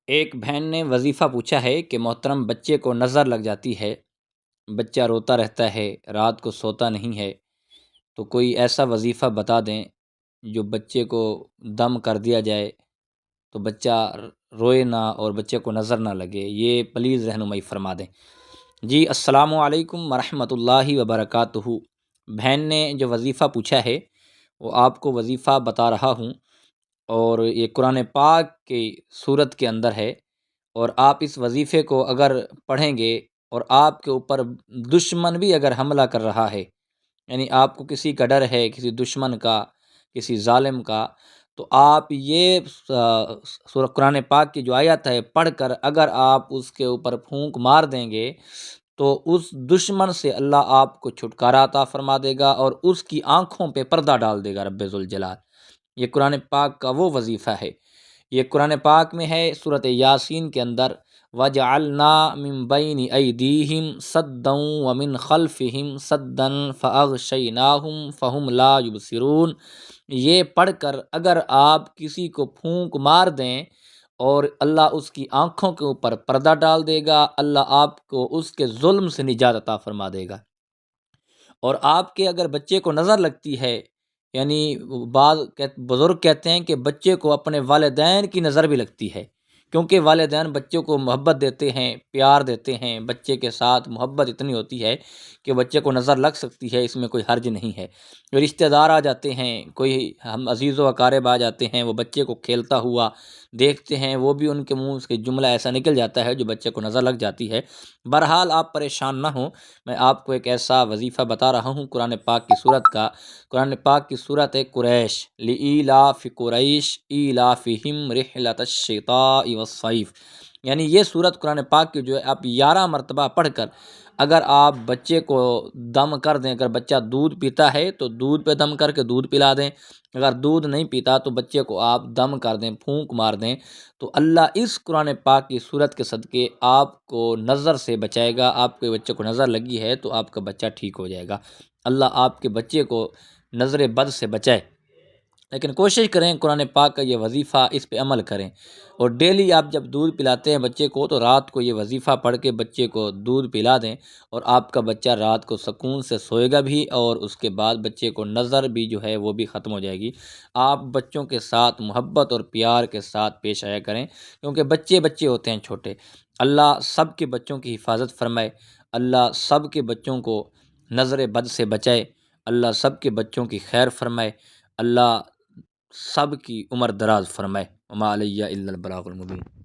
ایک بہن نے وظیفہ پوچھا ہے کہ محترم بچے کو نظر لگ جاتی ہے، بچہ روتا رہتا ہے، رات کو سوتا نہیں ہے، تو کوئی ایسا وظیفہ بتا دیں جو بچے کو دم کر دیا جائے تو بچہ روئے نہ اور بچے کو نظر نہ لگے، یہ پلیز رہنمائی فرما دیں۔ جی السلام علیکم ورحمۃ اللہ وبرکاتہ۔ بہن نے جو وظیفہ پوچھا ہے وہ آپ کو وظیفہ بتا رہا ہوں، اور یہ قرآن پاک کی صورت کے اندر ہے، اور آپ اس وظیفے کو اگر پڑھیں گے اور آپ کے اوپر دشمن بھی اگر حملہ کر رہا ہے، یعنی آپ کو کسی کا ڈر ہے، کسی دشمن کا، کسی ظالم کا، تو آپ یہ سورہ قرآن پاک کی جو آیت ہے پڑھ کر اگر آپ اس کے اوپر پھونک مار دیں گے تو اس دشمن سے اللہ آپ کو چھٹکارا عطا فرما دے گا اور اس کی آنکھوں پہ پردہ ڈال دے گا رب ذوالجلال۔ یہ قرآن پاک کا وہ وظیفہ ہے۔ یہ قرآن پاک میں ہے سورۃ یاسین کے اندر، وَجَعَلْنَا مِن بَيْنِ أَيْدِيهِمْ سَدًّا وَمِنْ خَلْفِهِمْ سَدًّا فَأَغْشَيْنَاهُمْ فَهُمْ لَا يُبْصِرُونَ۔ یہ پڑھ کر اگر آپ کسی کو پھونک مار دیں اور اللہ اس کی آنکھوں کے اوپر پردہ ڈال دے گا، اللہ آپ کو اس کے ظلم سے نجات عطا فرما دے گا۔ اور آپ کے اگر بچے کو نظر لگتی ہے، یعنی بعض بزرگ کہتے ہیں کہ بچے کو اپنے والدین کی نظر بھی لگتی ہے، کیونکہ والدین بچوں کو محبت دیتے ہیں، پیار دیتے ہیں، بچے کے ساتھ محبت اتنی ہوتی ہے کہ بچے کو نظر لگ سکتی ہے، اس میں کوئی حرج نہیں ہے۔ رشتہ دار آ جاتے ہیں، کوئی ہم عزیز و اقارب آ جاتے ہیں، وہ بچے کو کھیلتا ہوا دیکھتے ہیں، وہ بھی ان کے منہ سے جملہ ایسا نکل جاتا ہے جو بچے کو نظر لگ جاتی ہے۔ بہرحال آپ پریشان نہ ہوں، میں آپ کو ایک ایسا وظیفہ بتا رہا ہوں قرآن پاک کی صورت کا۔ قرآن پاک کی صورت ہے قریش، لإیلاف قریش ایلافہم رحلۃ الشتاء والصیف، یعنی یہ صورت قرآن پاک کی جو ہے آپ 11 مرتبہ پڑھ کر اگر آپ بچے کو دم کر دیں، اگر بچہ دودھ پیتا ہے تو دودھ پہ دم کر کے دودھ پلا دیں، اگر دودھ نہیں پیتا تو بچے کو آپ دم کر دیں، پھونک مار دیں، تو اللہ اس قرآن پاک کی صورت کے صدقے آپ کو نظر سے بچائے گا۔ آپ کے بچے کو نظر لگی ہے تو آپ کا بچہ ٹھیک ہو جائے گا۔ اللہ آپ کے بچے کو نظر بد سے بچائے۔ لیکن کوشش کریں قرآن پاک کا یہ وظیفہ اس پہ عمل کریں، اور ڈیلی آپ جب دودھ پلاتے ہیں بچے کو تو رات کو یہ وظیفہ پڑھ کے بچے کو دودھ پلا دیں، اور آپ کا بچہ رات کو سکون سے سوئے گا بھی، اور اس کے بعد بچے کو نظر بھی جو ہے وہ بھی ختم ہو جائے گی۔ آپ بچوں کے ساتھ محبت اور پیار کے ساتھ پیش آیا کریں، کیونکہ بچے بچے ہوتے ہیں چھوٹے۔ اللہ سب کے بچوں کی حفاظت فرمائے، اللہ سب کے بچوں کو نظر بد سے بچائے، اللہ سب کے بچوں کی خیر فرمائے، اللہ سب کی عمر دراز فرمائے۔ وما علیہ الا البلاغ المبین۔